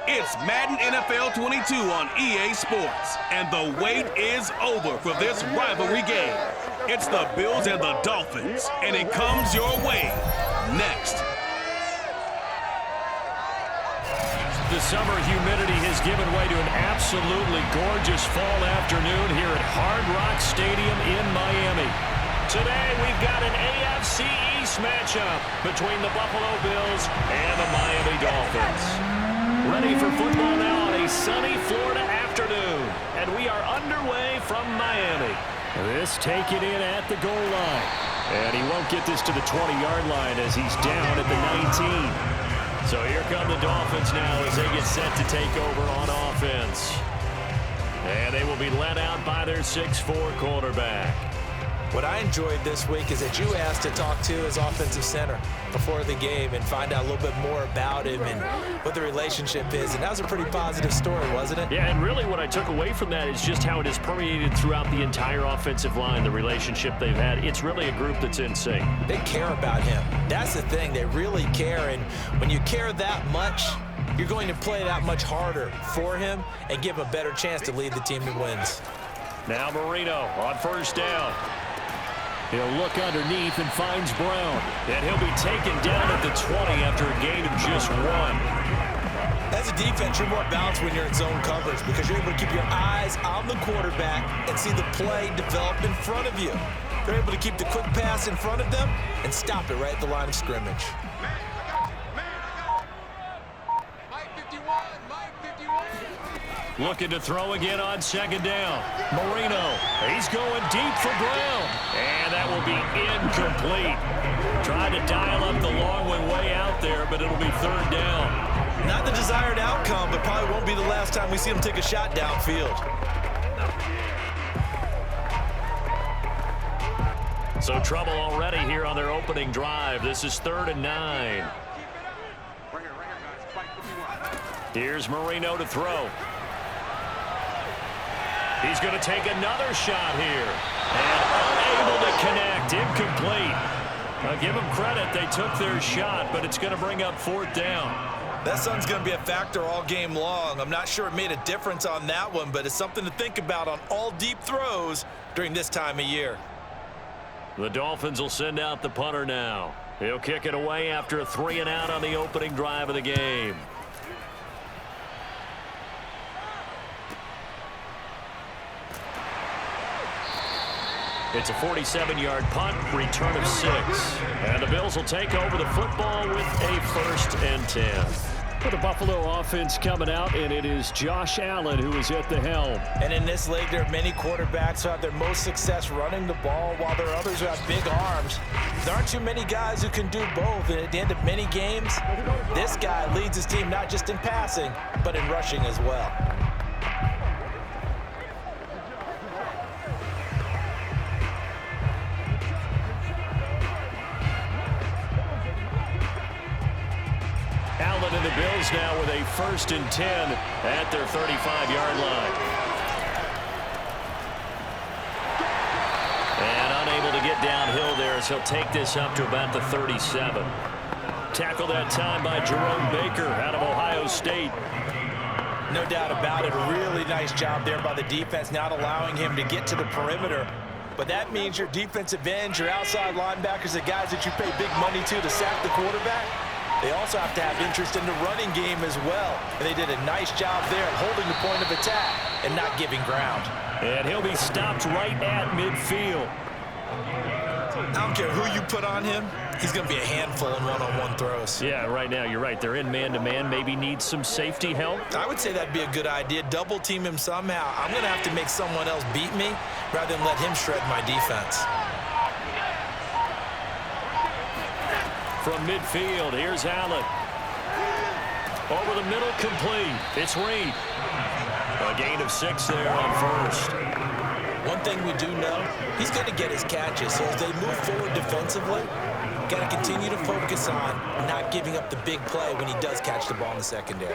It's Madden NFL 22 on EA Sports, and the wait is over for this rivalry game. It's the Bills and the Dolphins, and it comes your way next. The summer humidity has given way to an absolutely gorgeous fall afternoon here at Hard Rock Stadium in Miami. Today we've got an AFC East matchup between the Buffalo Bills and the Miami Dolphins. Ready for football now on a sunny Florida afternoon, and we are underway from Miami. This taken in at the goal line, and he won't get this to the 20-yard line as he's down at the 19. So here come the Dolphins now as they get set to take over on offense. And they will be led out by their 6'4" quarterback. What I enjoyed this week is that you asked to talk to his offensive center before the game and find out a little bit more about him and what the relationship is. And that was a pretty positive story, wasn't it? Yeah, and really what I took away from that is just how it has permeated throughout the entire offensive line, the relationship they've had. It's really a group that's in sync. They care about him. That's the thing. They really care. And when you care that much, you're going to play that much harder for him and give him a better chance to lead the team to wins. Now Marino on first down. He'll look underneath and finds Brown. And he'll be taken down at the 20 after a gain of just 1. As a defense, you're more balanced when you're in zone coverage because you're able to keep your eyes on the quarterback and see the play develop in front of you. They're able to keep the quick pass in front of them and stop it right at the line of scrimmage. Looking to throw again on second down. Marino, he's going deep for Brown. And that will be incomplete. Trying to dial up the long one way out there, but it'll be third down. Not the desired outcome, but probably won't be the last time we see him take a shot downfield. So trouble already here on their opening drive. This is 3rd and 9. Here's Marino to throw. He's going to take another shot here. And unable to connect. Incomplete. I'll give them credit. They took their shot, but it's going to bring up 4th down. That sun's going to be a factor all game long. I'm not sure it made a difference on that one, but it's something to think about on all deep throws during this time of year. The Dolphins will send out the punter now. He'll kick it away after a 3-and-out on the opening drive of the game. It's a 47-yard punt, return of 6. And the Bills will take over the football with a 1st and 10. For the Buffalo offense coming out, and it is Josh Allen who is at the helm. And in this league, there are many quarterbacks who have their most success running the ball, while there are others who have big arms. There aren't too many guys who can do both, and at the end of many games, this guy leads his team not just in passing, but in rushing as well. Allen and the Bills now with a 1st and 10 at their 35-yard line. And unable to get downhill there as he'll take this up to about the 37. Tackled that time by Jerome Baker out of Ohio State. No doubt about it. A really nice job there by the defense, not allowing him to get to the perimeter. But that means your defensive ends, your outside linebackers, the guys that you pay big money to sack the quarterback, they also have to have interest in the running game as well. And they did a nice job there at holding the point of attack and not giving ground. And he'll be stopped right at midfield. I don't care who you put on him, he's going to be a handful in one-on-one throws. Yeah, right now, you're right. They're in man-to-man. Maybe needs some safety help. I would say that'd be a good idea. Double team him somehow. I'm going to have to make someone else beat me rather than let him shred my defense. From midfield, here's Allen. Over the middle, complete. It's Reed. A gain of 6 there on 1st. One thing we do know, he's going to get his catches. So as they move forward defensively, got to continue to focus on not giving up the big play when he does catch the ball in the secondary.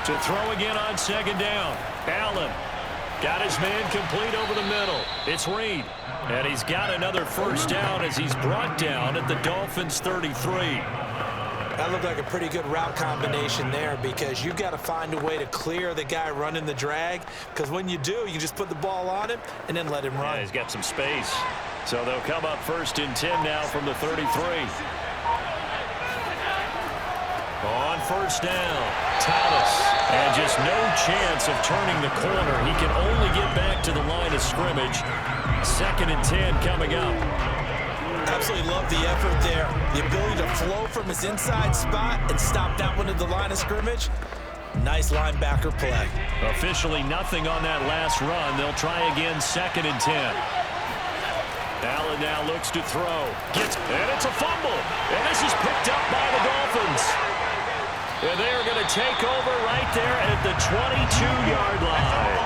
To throw again on 2nd down. Allen Got his man complete over the middle. It's Reed. And he's got another first down as he's brought down at the Dolphins' 33. That looked like a pretty good route combination there because you've got to find a way to clear the guy running the drag, because when you do, you just put the ball on him and then let him run. Yeah, he's got some space. So they'll come up 1st and 10 now from the 33. On first down, Talley. And just no chance of turning the corner. He can only get back to the line of scrimmage. 2nd and 10 coming up. Absolutely love the effort there. The ability to flow from his inside spot and stop that one at the line of scrimmage. Nice linebacker play. Officially nothing on that last run. They'll try again 2nd and 10. Allen now looks to throw. And it's a fumble. And this is picked up by the Dolphins. And they are going to take over right there at the 22-yard line.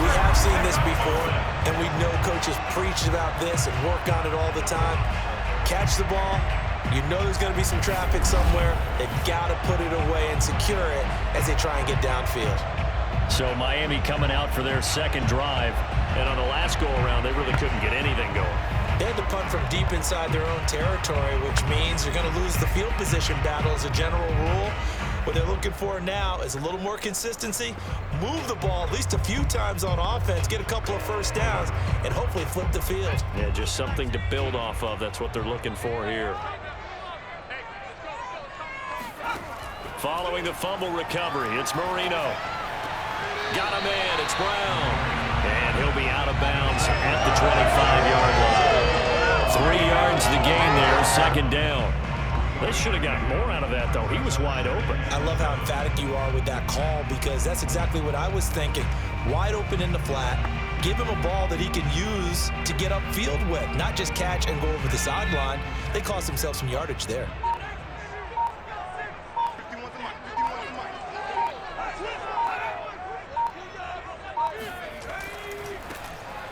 We have seen this before, and we know coaches preach about this and work on it all the time. Catch the ball. You know there's going to be some traffic somewhere. They've got to put it away and secure it as they try and get downfield. So Miami coming out for their 2nd drive. And on the last go-around, they really couldn't get anything going. They had to punt from deep inside their own territory, which means you're going to lose the field position battle as a general rule. What they're looking for now is a little more consistency, move the ball at least a few times on offense, get a couple of first downs, and hopefully flip the field. Yeah, just something to build off of. That's what they're looking for here. Following the fumble recovery, it's Marino. Got a man, it's Brown. And he'll be out of bounds at the 25-yard line. 3 yards the gain there, 2nd down. They should have got more out of that, though. He was wide open. I love how emphatic you are with that call, because that's exactly what I was thinking. Wide open in the flat. Give him a ball that he can use to get upfield with, not just catch and go over the sideline. They cost themselves some yardage there.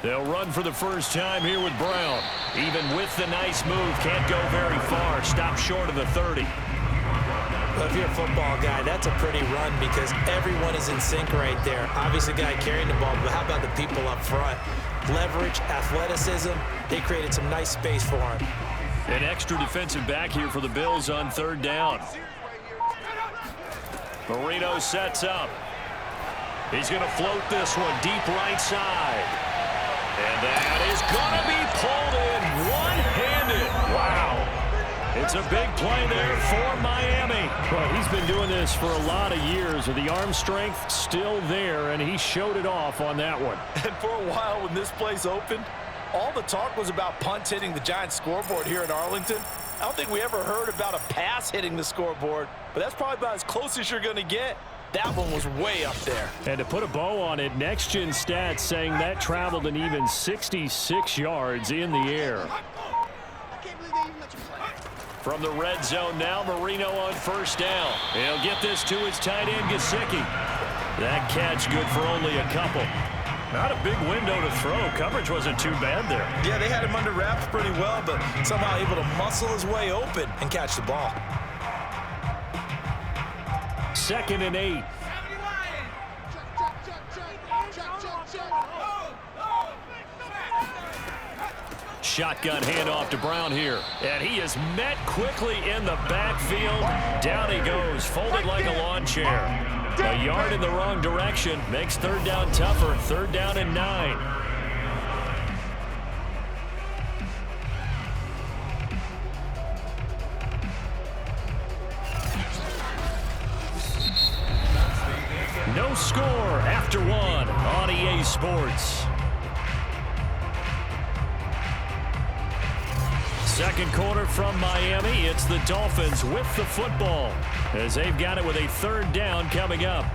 They'll run for the first time here with Brown. Even with the nice move, can't go very far. Stop short of the 30. Well, if you're a football guy, that's a pretty run because everyone is in sync right there. Obviously, the guy carrying the ball, but how about the people up front? Leverage, athleticism, they created some nice space for him. An extra defensive back here for the Bills on 3rd down. Marino sets up. He's going to float this one deep right side. And that is going to be pulled in one-handed. Wow. It's a big play there for Miami. Well, he's been doing this for a lot of years with the arm strength still there, and he showed it off on that one. And for a while when this place opened, all the talk was about punts hitting the Giants scoreboard here in Arlington. I don't think we ever heard about a pass hitting the scoreboard, but that's probably about as close as you're going to get. That one was way up there. And to put a bow on it, Next Gen Stats saying that traveled an even 66 yards in the air. From the red zone now, Marino on first down. He'll get this to his tight end, Gesicki. That catch good for only a couple. Not a big window to throw. Coverage wasn't too bad there. Yeah, they had him under wraps pretty well, but somehow able to muscle his way open and catch the ball. 2nd and 8. Shotgun handoff to Brown here. And he is met quickly in the backfield. Down he goes, folded like a lawn chair. A yard in the wrong direction makes 3rd down tougher. 3rd down and 9. No score after 1 on EA Sports. 2nd quarter from Miami. It's the Dolphins with the football as they've got it with a 3rd down coming up.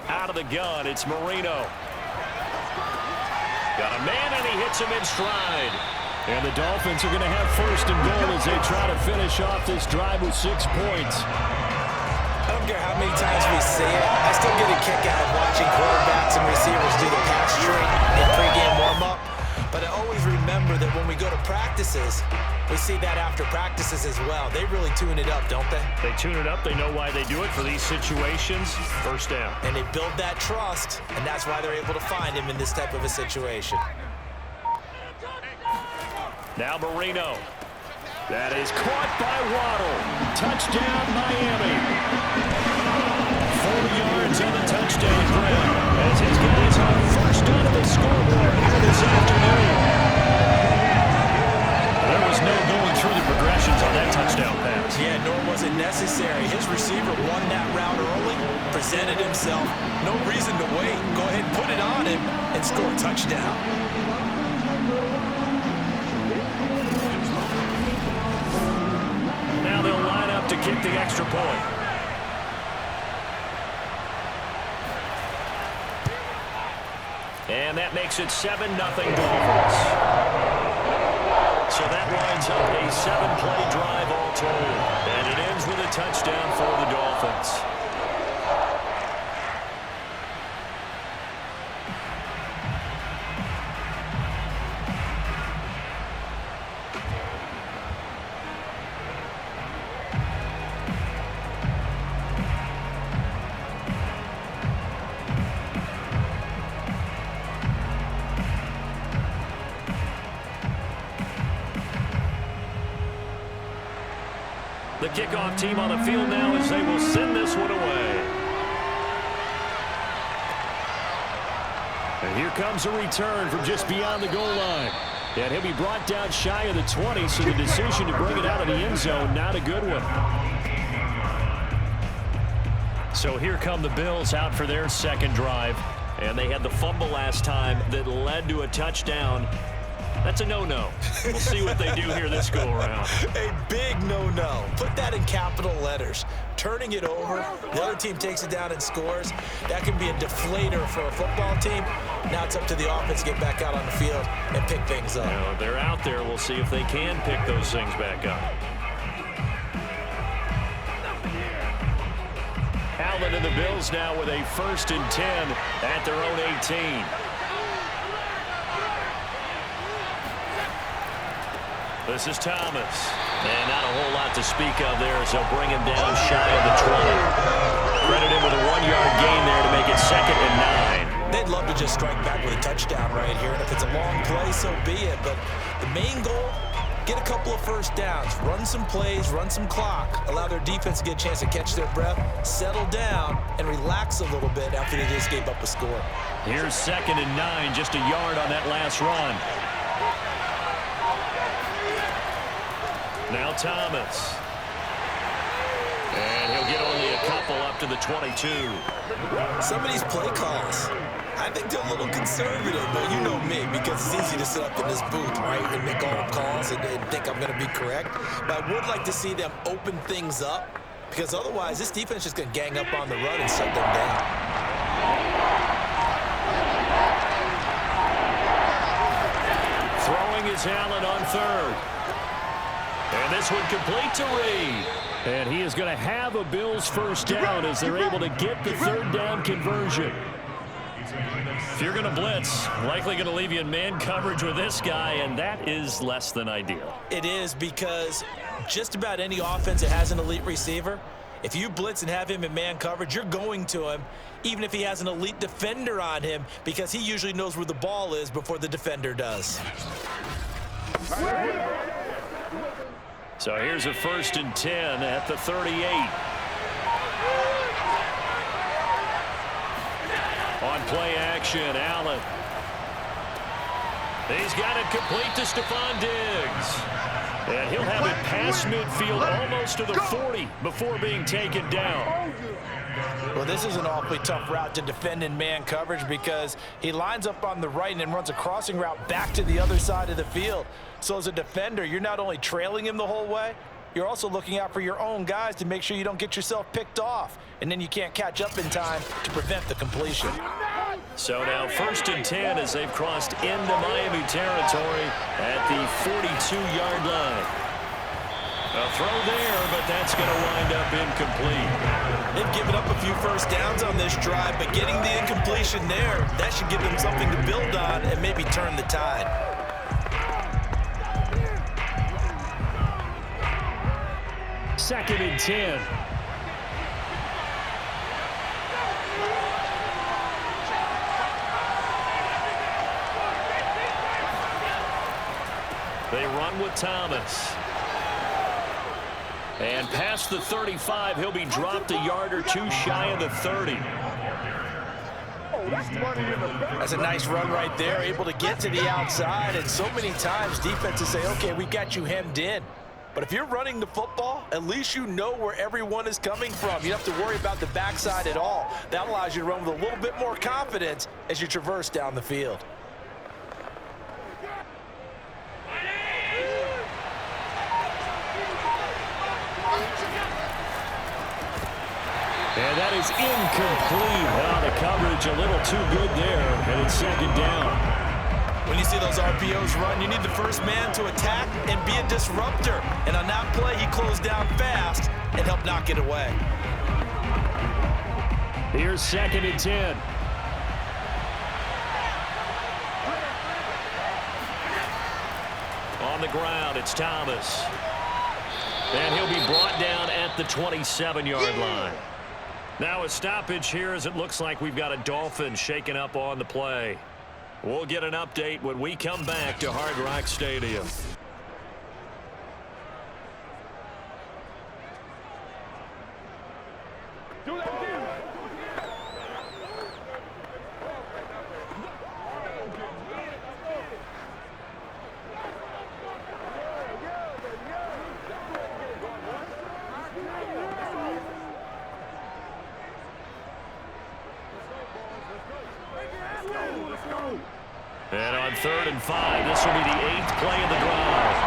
Out of the gun, it's Marino. Got a man, and he hits him in stride. And the Dolphins are going to have 1st and goal as they try to finish off this drive with 6 points. I don't care how many times we see it, I still get a kick out of watching quarterbacks and receivers do the pass tree in pregame warm-up. But I always remember that when we go to practices, we see that after practices as well. They really tune it up, don't they? They tune it up. They know why they do it for these situations. First down. And they build that trust, and that's why they're able to find him in this type of a situation. Now Marino. That is caught by Waddle. Touchdown, Miami. 4 yards on the touchdown grab as his guys are first on the scoreboard here this afternoon. There was no going through the progressions on that touchdown pass. Yeah, nor was it necessary. His receiver won that route early, presented himself. No reason to wait. Go ahead and put it on him and score a touchdown. Now they'll line up to kick the extra point. And that makes it 7-0 Dolphins. So that lines up a 7-play drive all told. And it ends with a touchdown for the Dolphins. The kickoff team on the field now as they will send this one away. And here comes a return from just beyond the goal line. And he'll be brought down shy of the 20, so the decision to bring it out of the end zone, not a good one. So here come the Bills out for their second drive. And they had the fumble last time that led to a touchdown. That's a no-no. We'll see what they do here this go-around. A big no-no. Put that in capital letters. Turning it over, the other team takes it down and scores. That can be a deflator for a football team. Now it's up to the offense to get back out on the field and pick things up. Now, they're out there. We'll see if they can pick those things back up. Allen and the Bills now with a 1st and 10 at their own 18. This is Thomas. And not a whole lot to speak of there as they'll bring him down shy of the 20. Credit him with a 1-yard gain there to make it 2nd and 9. They'd love to just strike back with a touchdown right here. And if it's a long play, so be it. But the main goal, get a couple of first downs. Run some plays, run some clock. Allow their defense to get a chance to catch their breath, settle down, and relax a little bit after they just gave up a score. Here's 2nd and 9, just a yard on that last run. Now Thomas. And he'll get only a couple up to the 22. Some of these play calls, I think they're a little conservative, but you know me, because it's easy to sit up in this booth, right, and make all the calls and think I'm going to be correct. But I would like to see them open things up, because otherwise this defense is just going to gang up on the run and shut them down. Throwing is Allen on 3rd. And this one complete to Reed. And he is going to have a Bills first down as they're able to get the 3rd down conversion. If you're going to blitz, likely going to leave you in man coverage with this guy, and that is less than ideal. It is, because just about any offense that has an elite receiver, if you blitz and have him in man coverage, you're going to him, even if he has an elite defender on him, because he usually knows where the ball is before the defender does. So here's a 1st and 10 at the 38. On play action, Allen. He's got it complete to Stephon Diggs. And he'll have it past midfield almost to the 40 before being taken down. Well, this is an awfully tough route to defend in man coverage, because he lines up on the right and then runs a crossing route back to the other side of the field. So as a defender, you're not only trailing him the whole way, you're also looking out for your own guys to make sure you don't get yourself picked off. And then you can't catch up in time to prevent the completion. So now 1st and 10 as they've crossed into Miami territory at the 42-yard line. A throw there, but that's going to wind up incomplete. They've given up a few first downs on this drive, but getting the incompletion there, that should give them something to build on and maybe turn the tide. Second and 10. They run with Thomas. And past the 35, he'll be dropped a yard or two shy of the 30. That's a nice run right there, able to get to the outside. And so many times defenses say, okay, we got you hemmed in. But if you're running the football, at least you know where everyone is coming from. You don't have to worry about the backside at all. That allows you to run with a little bit more confidence as you traverse down the field. And that is incomplete. Well, the coverage a little too good there, and it's second down. When you see those RPOs run, you need the first man to attack and be a disruptor. And on that play, he closed down fast and helped knock it away. Here's second and 10. On the ground, it's Thomas. And he'll be brought down at the 27-yard line. Now a stoppage here as it looks like we've got a Dolphin shaken up on the play. We'll get an update when we come back to Hard Rock Stadium. And on 3rd and 5, this will be the 8th play of the drive.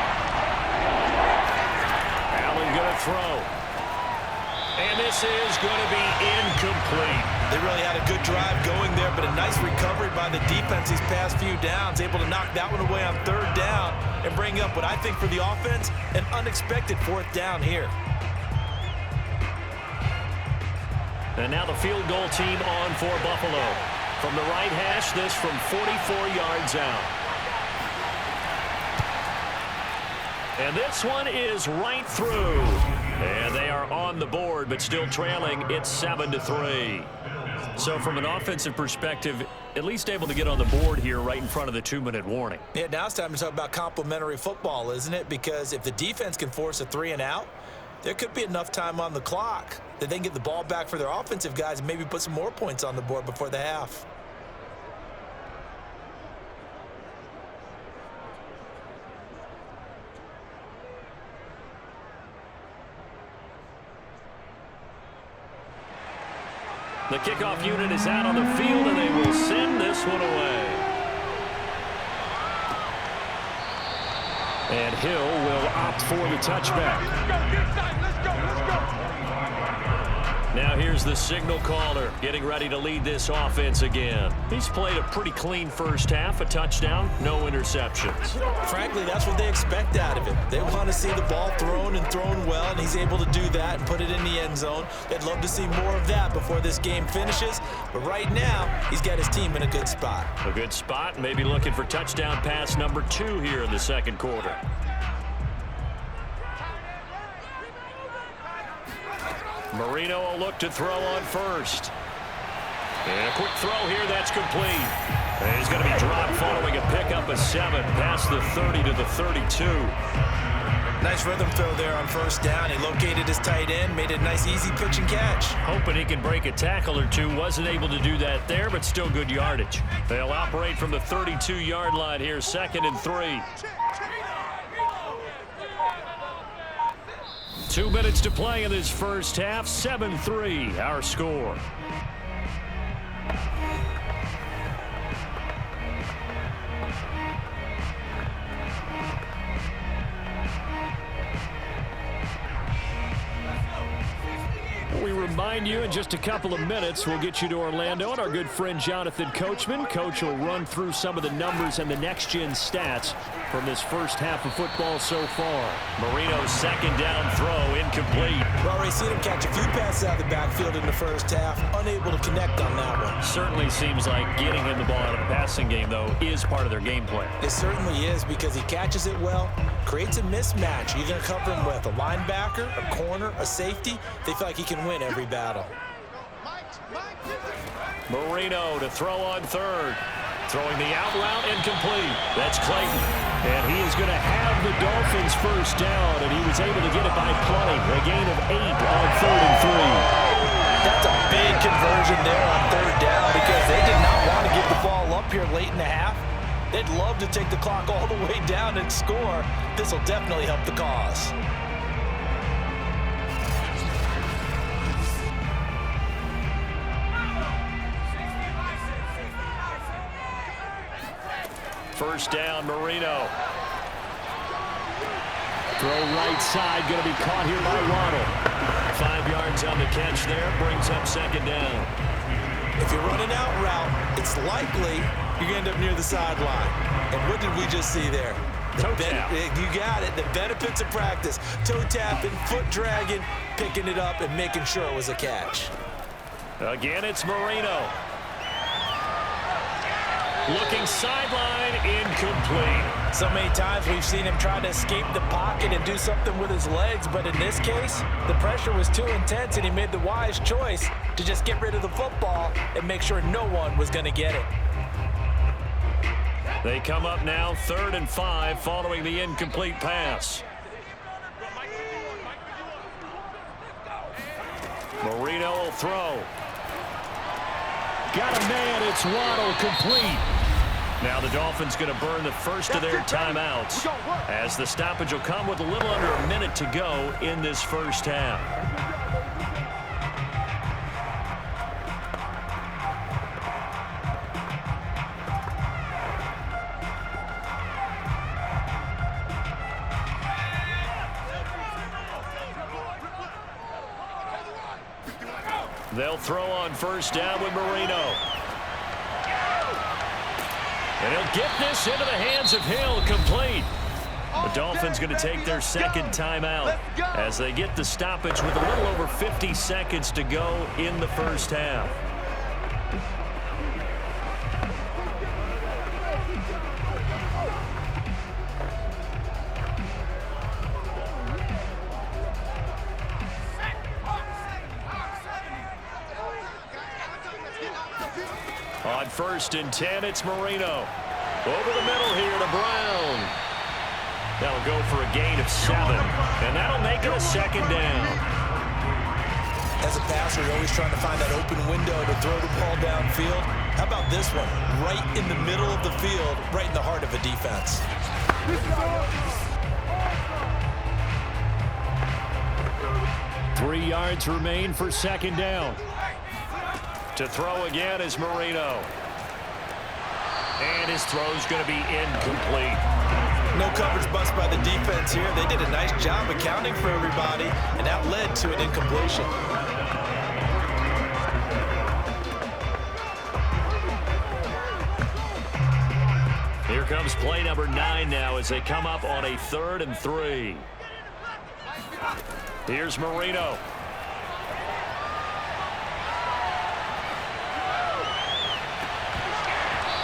Allen going to throw. And this is going to be incomplete. They really had a good drive going there, but a nice recovery by the defense these past few downs, able to knock that one away on 3rd down and bring up what I think for the offense, an unexpected 4th down here. And now the field goal team on for Buffalo. From the right hash, this from 44 yards out. And this one is right through. And they are on the board, but still trailing. It's 7-3. So from an offensive perspective, at least able to get on the board here right in front of the 2-minute warning. Yeah, now it's time to talk about complementary football, isn't it? Because if the defense can force a 3 and out, there could be enough time on the clock that they can get the ball back for their offensive guys and maybe put some more points on the board before the half. The kickoff unit is out on the field, and they will send this one away. And Hill will opt for the touchback. Let's go. Now here's the signal caller getting ready to lead this offense again. He's played a pretty clean first half, a touchdown, no interceptions. Frankly, that's what they expect out of him. They want to see the ball thrown and thrown well, and he's able to do that and put it in the end zone. They'd love to see more of that before this game finishes, but right now, he's got his team in a good spot. A good spot, maybe looking for touchdown pass number 2 here in the second quarter. Marino will look to throw on first. And a quick throw here, that's complete. And he's going to be dropped following a pickup of 7 past the 30 to the 32. Nice rhythm throw there on first down. He located his tight end, made a nice easy pitch and catch. Hoping he can break a tackle or two. Wasn't able to do that there, but still good yardage. They'll operate from the 32-yard line here, 2nd and 3. 2 minutes to play in this first half. 7-3, our score. We remind join you in just a couple of minutes. We'll get you to Orlando and our good friend Jonathan Coachman. Coach will run through some of the numbers and the next-gen stats from this first half of football so far. Marino's second down throw incomplete. We've already seen him catch a few passes out of the backfield in the first half. Unable to connect on that one. Certainly seems like getting him the ball out of the passing game, though, is part of their game plan. It certainly is because he catches it well, creates a mismatch. You're going to cover him with a linebacker, a corner, a safety. They feel like he can win every battle. Marino to throw on third. Throwing the out route incomplete. That's Clayton. And he is going to have the Dolphins first down, and he was able to get it by plenty. A gain of 8 on 3rd and 3. That's a big conversion there on 3rd down because they did not want to give the ball up here late in the half. They'd love to take the clock all the way down and score. This will definitely help the cause. First down, Marino. Throw right side, going to be caught here by Waddle. 5 yards on the catch there, brings up second down. If you're running out route, it's likely you're going to end up near the sideline. And what did we just see there? Toe tap. You got it. The benefits of practice. Toe tapping, foot dragging, picking it up, and making sure it was a catch. Again, it's Marino. Looking sideline, incomplete. So many times we've seen him try to escape the pocket and do something with his legs, but in this case, the pressure was too intense and he made the wise choice to just get rid of the football and make sure no one was going to get it. They come up now 3rd and 5 following the incomplete pass. Marino will throw. Got a man, it's Waddle, complete. Now the Dolphins going to burn the first of their timeouts as the stoppage will come with a little under a minute to go in this first half. They'll throw on first down with Marino. And he'll get this into the hands of Hill, complete. The Dolphins going to take their second timeout as they get the stoppage with a little over 50 seconds to go in the first half. On 1st and 10, it's Marino. Over the middle here to Brown. That'll go for a gain of 7, and that'll make it a second down. As a passer, you're always trying to find that open window to throw the ball downfield. How about this one? Right in the middle of the field, right in the heart of a defense. 3 yards remain for second down. To throw again is Marino. And his throw's going to be incomplete. No coverage bust by the defense here. They did a nice job accounting for everybody, and that led to an incompletion. Here comes play number 9 now as they come up on a 3rd and 3. Here's Marino.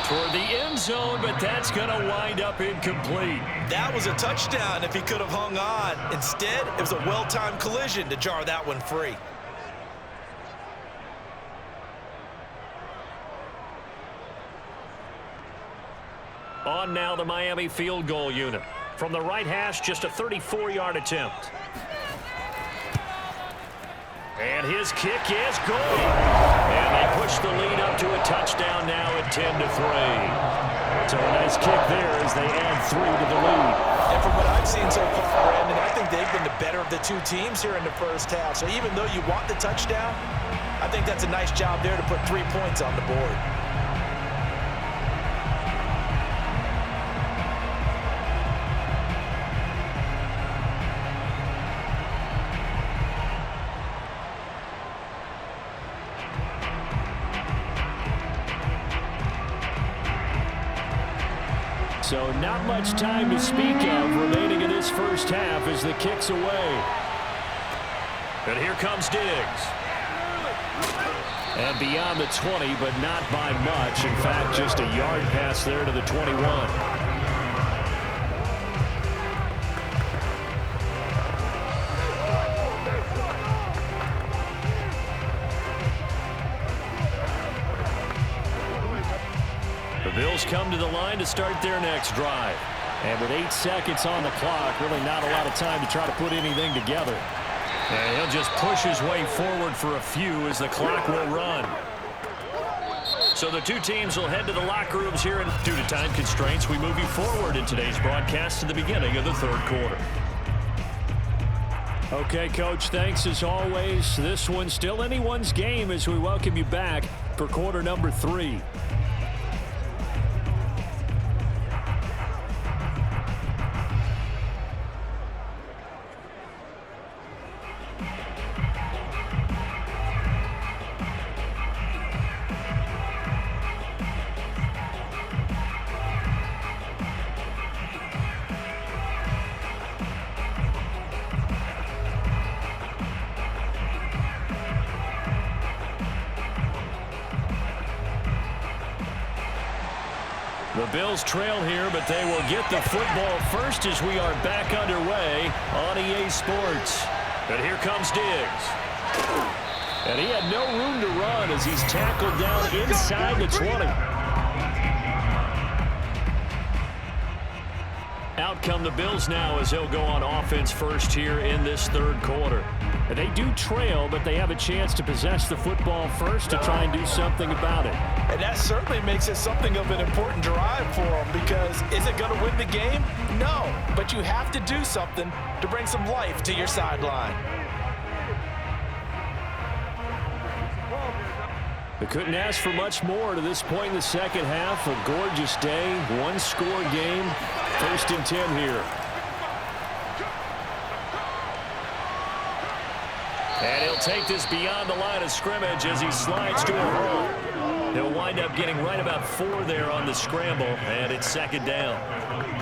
Toward the end zone, but that's going to wind up incomplete. That was a touchdown if he could have hung on. Instead, it was a well-timed collision to jar that one free. On now the Miami field goal unit. From the right hash, just a 34-yard attempt. And his kick is good. And they push the lead up to a touchdown now at 10-3. So a nice kick there as they add 3 to the lead. And from what I've seen so far, Brandon, I think they've been the better of the two teams here in the first half. So even though you want the touchdown, I think that's a nice job there to put 3 points on the board. So not much time to speak of remaining in this first half as the kick's away. And here comes Diggs. And beyond the 20, but not by much. In fact, just a yard pass there to the 21. The Bills come to the line to start their next drive. And with 8 seconds on the clock, really not a lot of time to try to put anything together. And he'll just push his way forward for a few as the clock will run. So the two teams will head to the locker rooms here. And due to time constraints, we move you forward in today's broadcast to the beginning of the third quarter. Okay, Coach, thanks as always. This one's still anyone's game as we welcome you back for quarter number 3. The Bills trail here, but they will get the football first as we are back underway on EA Sports. And here comes Diggs. And he had no room to run as he's tackled down inside the 20. Out come the Bills now as he'll go on offense first here in this third quarter. And they do trail, but they have a chance to possess the football first to try and do something about it. And that certainly makes it something of an important drive for them, because is it going to win the game? No, but you have to do something to bring some life to your sideline. They couldn't ask for much more to this point in the second half. A gorgeous day, one-score game, 1st and 10 here. And he'll take this beyond the line of scrimmage as he slides to a hole. He'll wind up getting right about 4 there on the scramble, and it's 2nd down.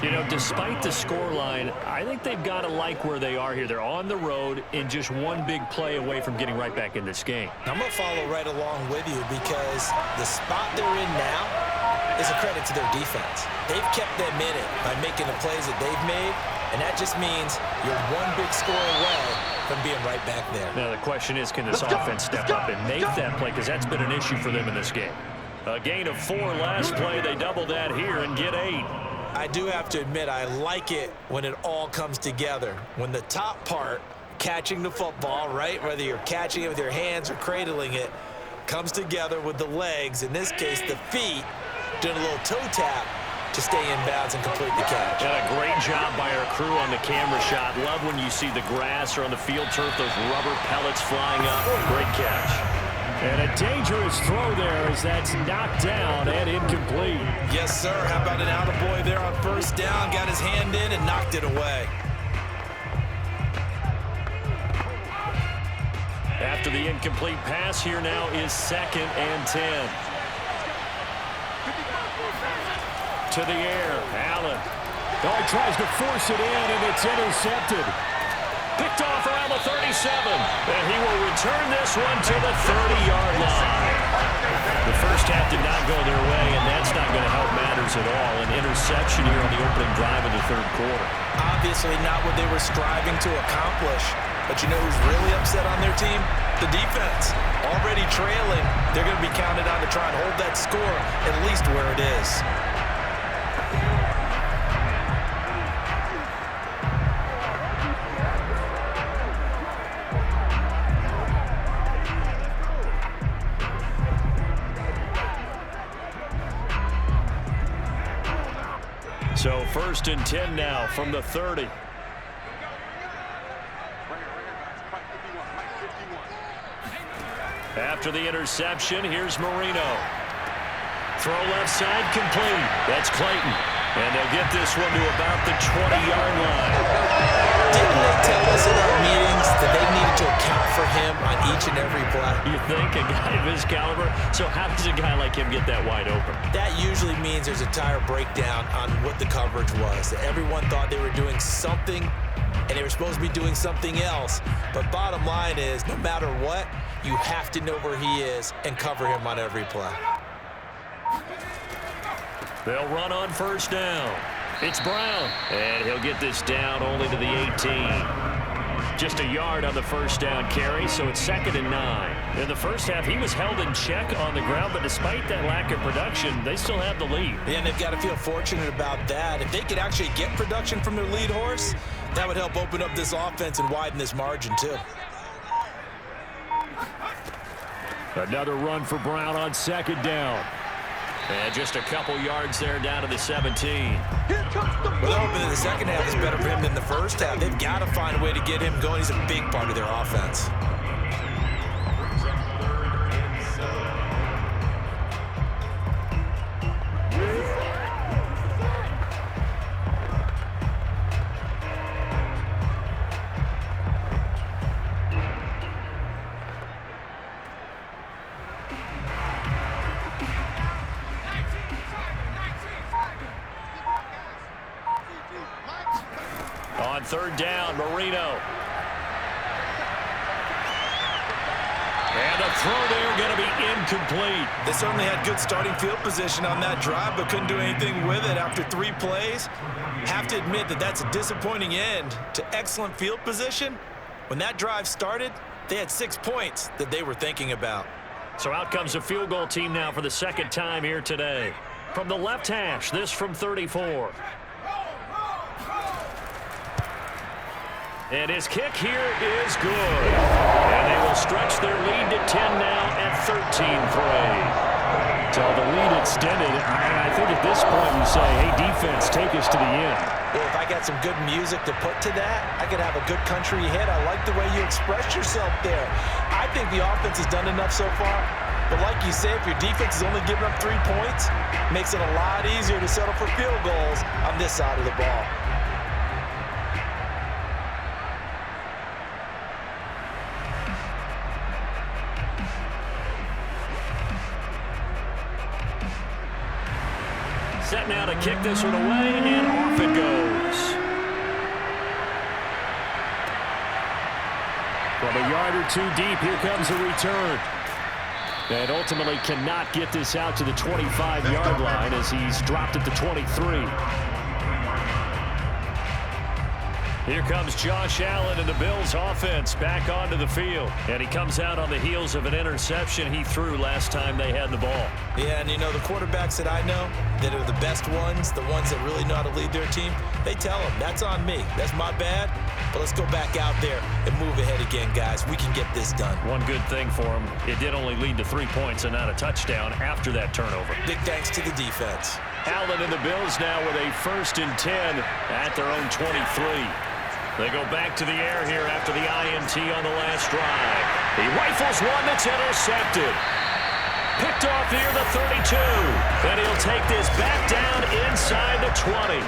You know, despite the scoreline, I think they've got to like where they are here. They're on the road and just one big play away from getting right back in this game. I'm going to follow right along with you, because the spot they're in now is a credit to their defense. They've kept them in it by making the plays that they've made, and that just means you're one big score away from being right back there. Now the question is, can this offense step up and make that play, because that's been an issue for them in this game. A gain of 4 last play. They double that here and get 8. I do have to admit, I like it when it all comes together. When the top part, catching the football, right, whether you're catching it with your hands or cradling it, comes together with the legs, in this case the feet, doing a little toe tap to stay in bounds and complete the catch. And a great job by our crew on the camera shot. Love when you see the grass or on the field turf, those rubber pellets flying up. Great catch. And a dangerous throw there as that's knocked down and incomplete. Yes, sir. How about an attaboy there on 1st down? Got his hand in and knocked it away. After the incomplete pass, here now is 2nd and 10. To the air, Allen. Oh, he tries to force it in, and it's intercepted. Picked off around the 37, and he will return this one to the 30-yard line. The first half did not go their way, and that's not going to help matters at all. An interception here on the opening drive of the third quarter. Obviously not what they were striving to accomplish. But you know who's really upset on their team? The defense. Already trailing, they're going to be counted on to try and hold that score at least where it is. So 1st and 10 now from the 30. After the interception, here's Marino. Throw left side, complete. That's Clayton. And they'll get this one to about the 20-yard line. Didn't they tell us in our meetings that they needed to account for him on each and every play? You think a guy of his caliber? So how does a guy like him get that wide open? That usually means there's a entire breakdown on what the coverage was. That everyone thought they were doing something, and they were supposed to be doing something else. But bottom line is, no matter what, you have to know where he is and cover him on every play. They'll run on first down. It's Brown, and he'll get this down only to the 18. Just a yard on the first down carry, so it's 2nd and 9. In the first half, he was held in check on the ground, but despite that lack of production, they still have the lead. Yeah, and they've got to feel fortunate about that. If they could actually get production from their lead horse, that would help open up this offense and widen this margin, too. Another run for Brown on 2nd down. And just a couple yards there down to the 17. Well, they're hoping that the second half is better for him than the first half. They've got to find a way to get him going. He's a big part of their offense. On 3rd down, Marino. And the throw there going to be incomplete. They certainly had good starting field position on that drive, but couldn't do anything with it after 3 plays. Have to admit that that's a disappointing end to excellent field position. When that drive started, they had 6 points that they were thinking about. So out comes a field goal team now for the 2nd time here today. From the left hash, this from 34. And his kick here is good. And they will stretch their lead to 10 now at 13-3. So the lead extended. I think at this point you say, hey, defense, take us to the end. Well, if I got some good music to put to that, I could have a good country hit. I like the way you expressed yourself there. I think the offense has done enough so far. But like you say, if your defense is only giving up 3 points, makes it a lot easier to settle for field goals on this side of the ball. Set now to kick this one away, and off it goes. From a yard or 2 deep, here comes a return. And ultimately cannot get this out to the 25-yard line as he's dropped at the 23. Here comes Josh Allen and the Bills offense back onto the field. And he comes out on the heels of an interception he threw last time they had the ball. Yeah, and you know, the quarterbacks that I know that are the best ones, the ones that really know how to lead their team, they tell them, that's on me. That's my bad. But let's go back out there and move ahead again, guys. We can get this done. One good thing for him, it did only lead to 3 points and not a touchdown after that turnover. Big thanks to the defense. Allen and the Bills now with a 1st and 10 at their own 23. They go back to the air here after the INT on the last drive. He rifles one that's intercepted. Picked off near the 32. Then he'll take this back down inside the 20.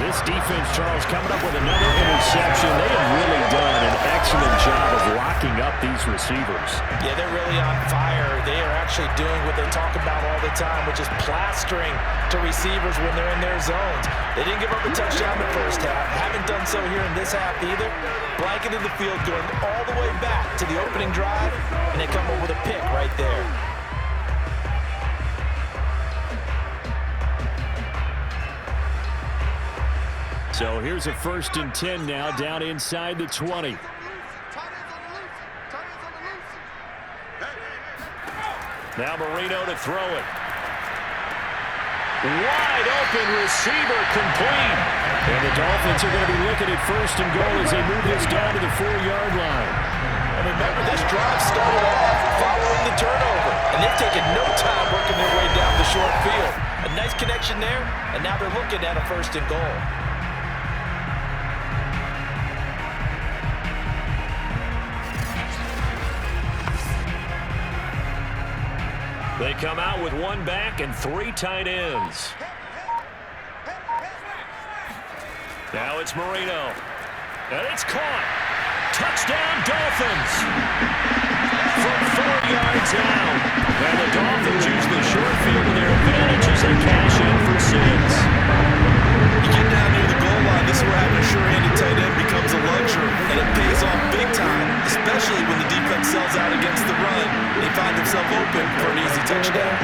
This defense, Charles, coming up with another interception. They have really done an excellent job of locking up these receivers. Yeah, they're really on fire. They are actually doing what they talk about all the time, which is plastering to receivers when they're in their zones. They didn't give up a touchdown in the first half. Haven't done so here in this half either. Blanketed the field going all the way back to the opening drive, and they come up with a pick right there. So here's a 1st and 10 now down inside the 20. Now Marino to throw it. Wide open receiver complete. And the Dolphins are going to be looking at 1st and goal as they move this down to the 4-yard line. And remember, this drive started off following the turnover. And they've taken no time working their way down the short field. A nice connection there, and now they're looking at a 1st and goal. They come out with 1 back and 3 tight ends. Now it's Marino. And it's caught. Touchdown, Dolphins. From 4 yards out. And the Dolphins use the short field to their advantage as they cash in for 6. You get down near the goal line, this is where having a sure-handed tight end becomes a luxury, and it pays off big time, especially when the defense sells out against the run. They find themselves open for an easy touchdown.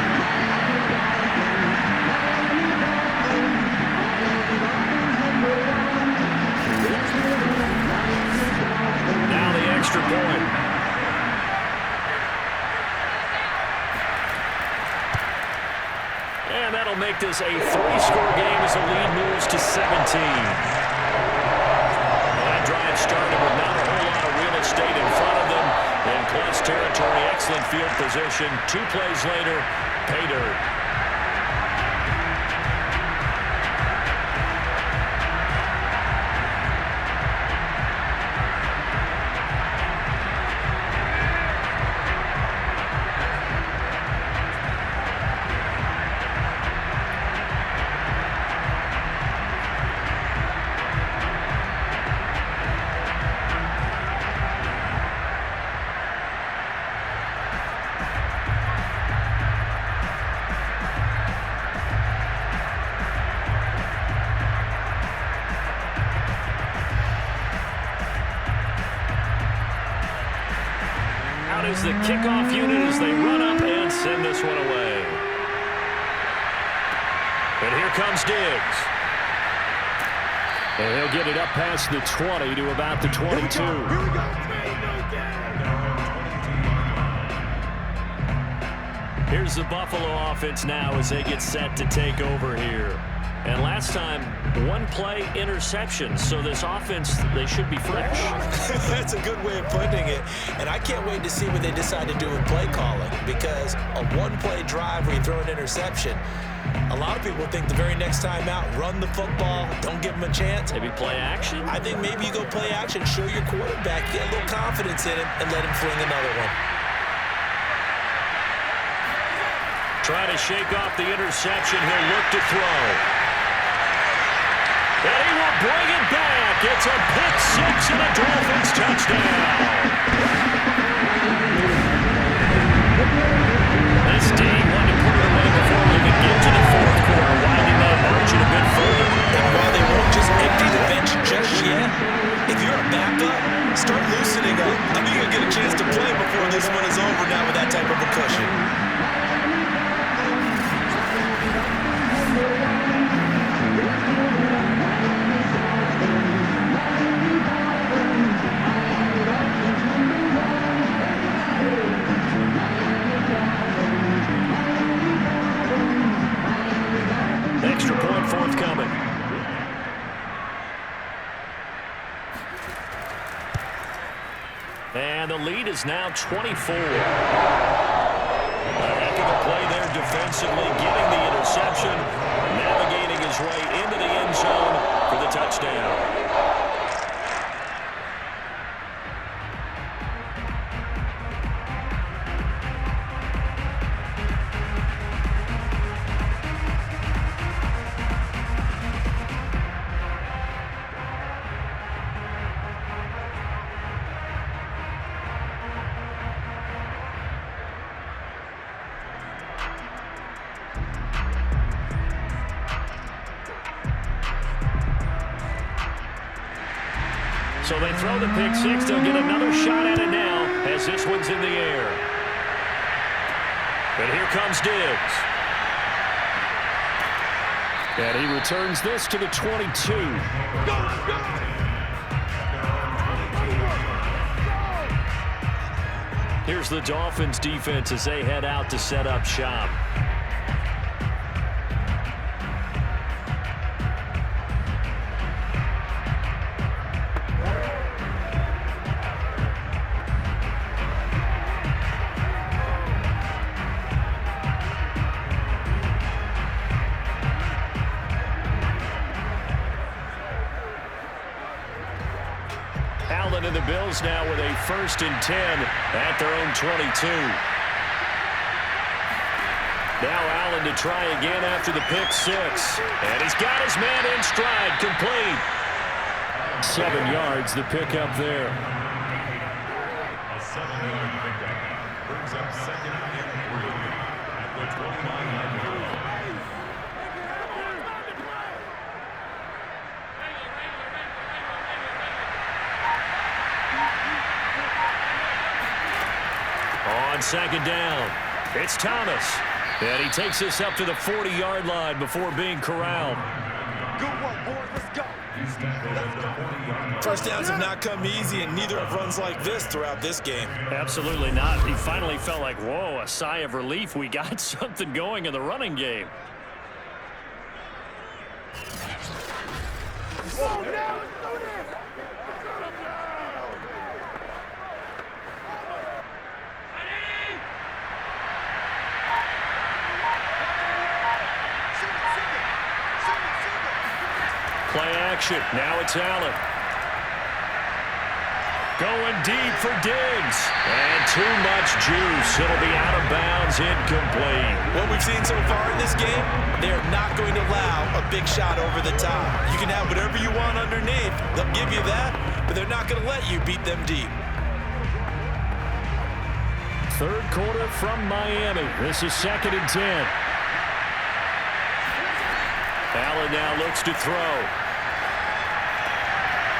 Now the extra point. And that'll make this a 3-score game as the lead moves to 17. That drive started with not a whole lot of real estate in front of them. In close territory, excellent field position. 2 plays later, pay dirt. Is the kickoff unit as they run up and send this one away. And here comes Diggs. And he'll get it up past the 20 to about the 22. Here's the Buffalo offense now as they get set to take over here. And last time, 1-play interception. So this offense, they should be fresh. That's a good way of putting it. And I can't wait to see what they decide to do in play calling, because a 1-play drive where you throw an interception, a lot of people think the very next time out, run the football, don't give them a chance. Maybe play action? I think maybe you go play action, show your quarterback, get a little confidence in him, and let him fling another one. Try to shake off the interception. He'll look to throw. And he will bring it back. It's a pick 6 and a Dolphins touchdown. This team wanted to put it away before we even get to the 4th quarter, winding that margin a bit further. And while they won't just empty the bench just yet, if you're a backup, start loosening up. I think you'll get a chance to play before this one is over now with that type of a cushion. Extra point forthcoming. And the lead is now 24. A heck of a play there defensively, getting the interception, navigating his way into the end zone for the touchdown. So they throw the pick 6. They'll get another shot at it now as this one's in the air. And here comes Diggs. And he returns this to the 22. Here's the Dolphins defense as they head out to set up shop. And the Bills now with a 1st and 10 at their own 22. Now Allen to try again after the pick 6. And he's got his man in stride, complete. 7 yards, the pickup there. A 7-yard pickup brings up 2nd and 3 at the 29-yard line. On 2nd down, it's Thomas. And he takes this up to the 40-yard line before being corralled. Good work, boys. Let's go. First downs have not come easy, and neither have runs like this throughout this game. Absolutely not. He finally felt like, whoa, a sigh of relief. We got something going in the running game. Whoa, now let's do this. Play action. Now it's Allen. Going deep for Diggs. And too much juice. It'll be out of bounds, incomplete. What we've seen so far in this game, they are not going to allow a big shot over the top. You can have whatever you want underneath. They'll give you that, but they're not going to let you beat them deep. Third quarter from Miami. This is 2nd and 10. Allen now looks to throw.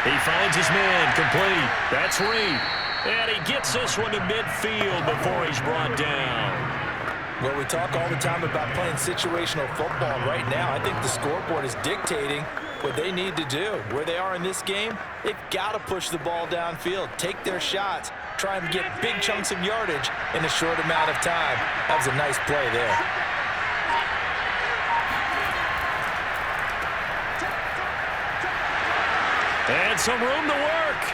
He finds his man, complete. That's Reed. And he gets this one to midfield before he's brought down. Well, we talk all the time about playing situational football. Right now, I think the scoreboard is dictating what they need to do. Where they are in this game, they've got to push the ball downfield, take their shots, try and get big chunks of yardage in a short amount of time. That was a nice play there. And some room to work.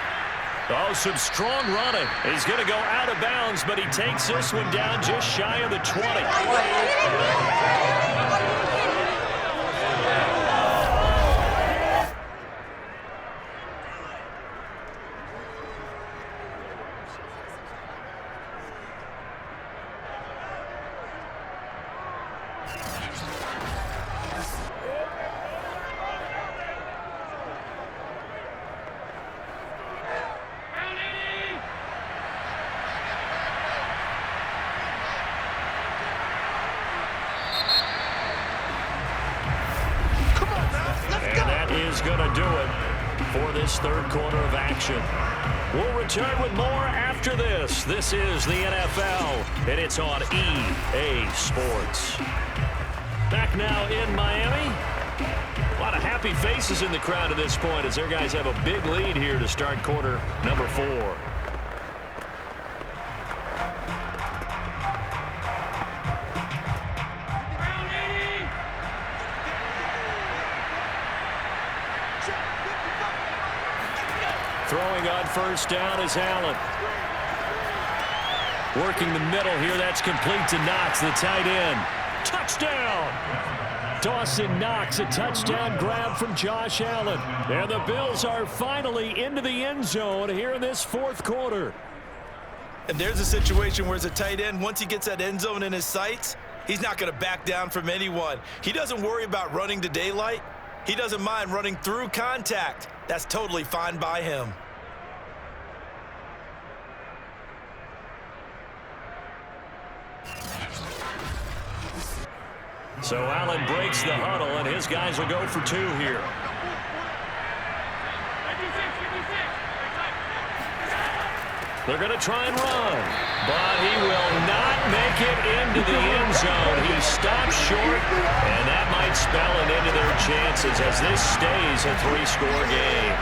Oh, some strong running. He's going to go out of bounds, but he takes this one down just shy of the 20. Going to do it for this third quarter of action. We'll return with more after this. This is the NFL, and it's on EA Sports. Back now in Miami. A lot of happy faces in the crowd at this point as their guys have a big lead here to start quarter number 4. Throwing on first down is Allen. Working the middle here. That's complete to Knox, the tight end. Touchdown! Dawson Knox, a touchdown grab from Josh Allen. And the Bills are finally into the end zone here in this fourth quarter. And there's a situation where as a tight end, once he gets that end zone in his sights, he's not going to back down from anyone. He doesn't worry about running to daylight. He doesn't mind running through contact. That's totally fine by him. So Allen breaks the huddle, and his guys will go for 2 here. They're going to try and run, but he will not make it into the end zone. He stops short, and that might spell an end to their chances as this stays a 3-score game.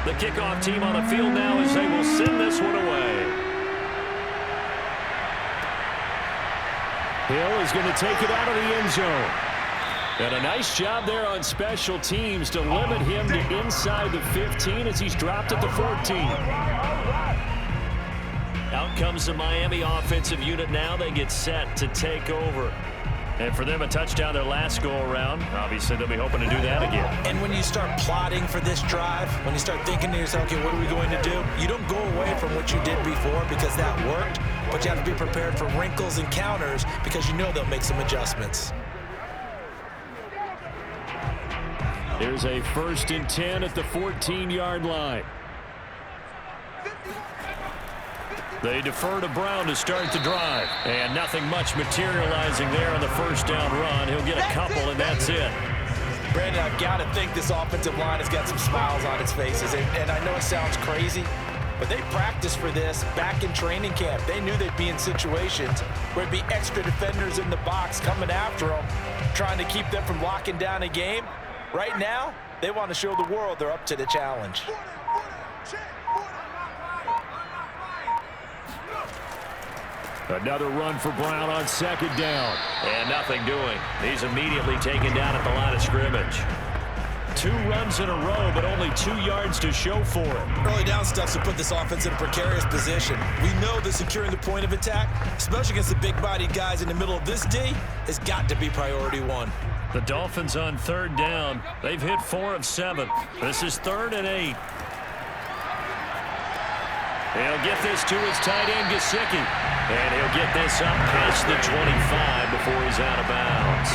The kickoff team on the field now as they will send this one away. Hill is going to take it out of the end zone. And a nice job there on special teams to limit him to inside the 15 as he's dropped at the 14. Out comes the Miami offensive unit now. They get set to take over. And for them, a touchdown their last go-around. Obviously, they'll be hoping to do that again. And when you start plotting for this drive, when you start thinking to yourself, okay, what are we going to do? You don't go away from what you did before because that worked, but you have to be prepared for wrinkles and counters because you know they'll make some adjustments. There's a 1st and 10 at the 14-yard line. They defer to Brown to start the drive. And nothing much materializing there on the first down run. He'll get a couple, and that's it. Brandon, I've got to think this offensive line has got some smiles on its faces. And I know it sounds crazy, but they practiced for this back in training camp. They knew they'd be in situations where it'd be extra defenders in the box coming after them, trying to keep them from locking down a game. Right now, they want to show the world they're up to the challenge. Another run for Brown on 2nd down. And nothing doing. He's immediately taken down at the line of scrimmage. 2 runs in a row, but only 2 yards to show for it. Early down stuff to put this offense in a precarious position. We know that securing the point of attack, especially against the big-bodied guys in the middle of this D, has got to be priority 1. The Dolphins on 3rd down. They've hit 4 of 7. This is 3rd and 8. He'll get this to his tight end, Gesicki. And he'll get this up past the 25 before he's out of bounds.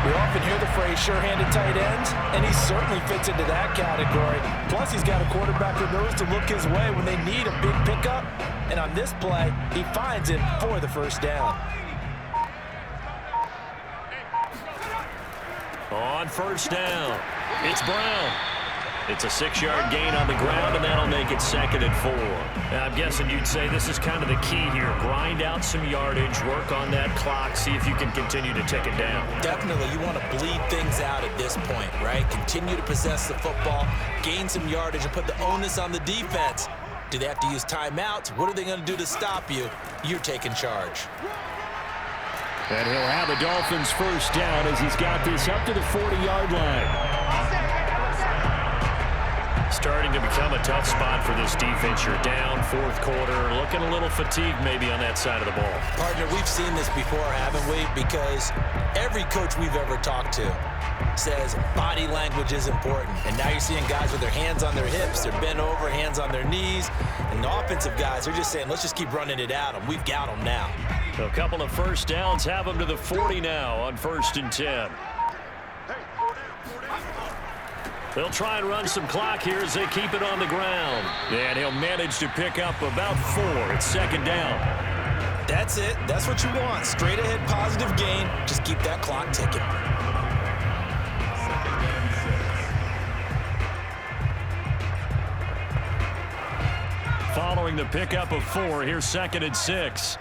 We often hear the phrase sure-handed tight ends, and he certainly fits into that category. Plus, he's got a quarterback who knows to look his way when they need a big pickup. And on this play, he finds it for the 1st down. On 1st down, it's Brown. It's a 6-yard gain on the ground, and that'll make it 2nd and 4. Now, I'm guessing you'd say this is kind of the key here. Grind out some yardage, work on that clock, see if you can continue to tick it down. Definitely, you want to bleed things out at this point, right? Continue to possess the football, gain some yardage, and put the onus on the defense. Do they have to use timeouts? What are they going to do to stop you? You're taking charge. And he'll have the Dolphins 1st down as he's got this up to the 40-yard line. Starting to become a tough spot for this defense. You're down 4th quarter, looking a little fatigued maybe on that side of the ball. Partner, we've seen this before, haven't we? Because every coach we've ever talked to says body language is important. And now you're seeing guys with their hands on their hips, they're bent over, hands on their knees. And the offensive guys are just saying, let's just keep running it at them. We've got them now. So a couple of 1st downs have them to the 40 now on 1st and 10. They'll try and run some clock here as they keep it on the ground. And he'll manage to pick up about 4. It's 2nd down. That's it. That's what you want. Straight ahead positive gain. Just keep that clock ticking. Following the pickup of 4, here's 2nd and 6.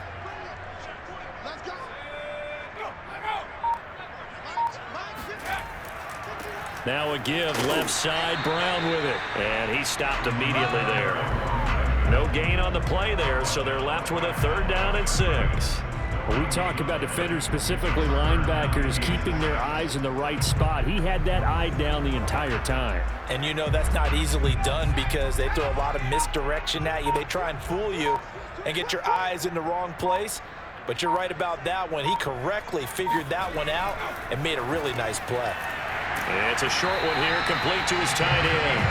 Now a give, left side, Brown with it. And he stopped immediately there. No gain on the play there, so they're left with a 3rd down and 6. When we talk about defenders, specifically linebackers, keeping their eyes in the right spot, he had that eye down the entire time. And you know that's not easily done because they throw a lot of misdirection at you. They try and fool you and get your eyes in the wrong place. But you're right about that one. He correctly figured that one out and made a really nice play. It's a short one here, complete to his tight end.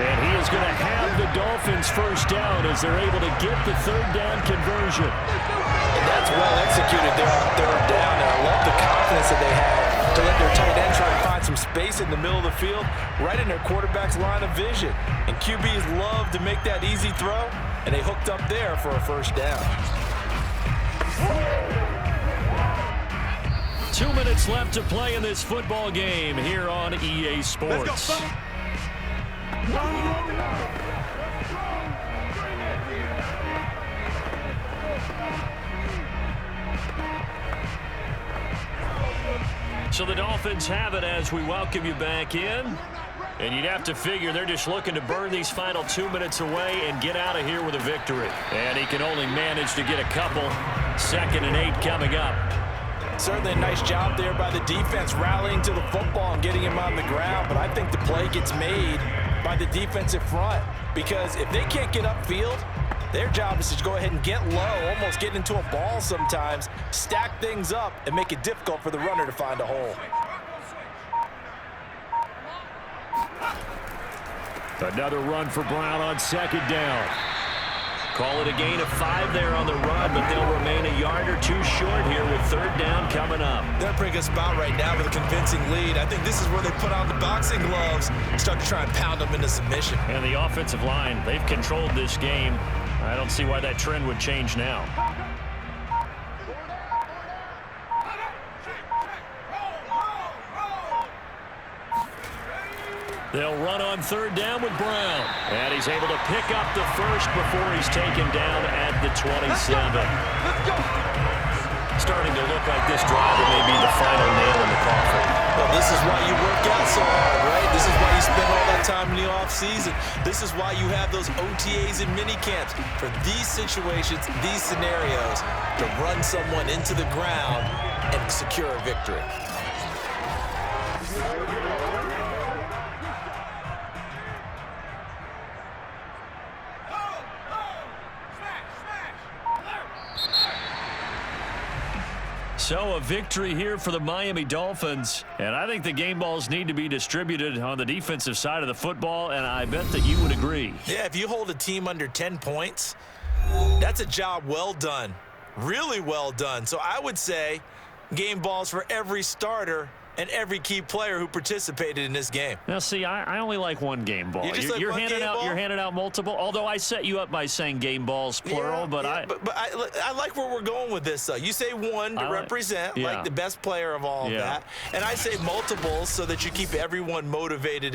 And he is going to have the Dolphins 1st down as they're able to get the 3rd down conversion. And that's well executed there on 3rd down. And I love the confidence that they had to let their tight end try to find some space in the middle of the field, right in their quarterback's line of vision. And QBs love to make that easy throw, and they hooked up there for a 1st down. 2 minutes left to play in this football game here on EA Sports. So the Dolphins have it as we welcome you back in. And you'd have to figure they're just looking to burn these final 2 minutes away and get out of here with a victory. And he can only manage to get a couple. 2nd and 8 coming up. Certainly a nice job there by the defense rallying to the football and getting him on the ground, but I think the play gets made by the defensive front because if they can't get upfield, their job is to go ahead and get low, almost get into a ball sometimes, stack things up, and make it difficult for the runner to find a hole. Another run for Brown on second down. Call it a gain of 5 there on the run, but they'll remain a yard or 2 short here with third down coming up. They're in a pretty good spot right now with a convincing lead. I think this is where they put on the boxing gloves, start to try and pound them into submission. And the offensive line, they've controlled this game. I don't see why that trend would change now. They'll run on third down with Brown. And he's able to pick up the first before he's taken down at the 27. Let's go. Starting to look like this drive may be the final nail in the coffin. Well, this is why you work out so hard, right? This is why you spend all that time in the offseason. This is why you have those OTAs and mini camps for these situations, these scenarios, to run someone into the ground and secure a victory. So a victory here for the Miami Dolphins. And I think the game balls need to be distributed on the defensive side of the football, and I bet that you would agree. Yeah, if you hold a team under 10 points, that's a job well done. Really well done. So I would say game balls for every starter and every key player who participated in this game. Now, see, I only like one game ball. You're handing out multiple. Although I set you up by saying game balls plural, but I like where we're going with this. You say one to represent, like the best player of all of that, and I say multiples so that you keep everyone motivated.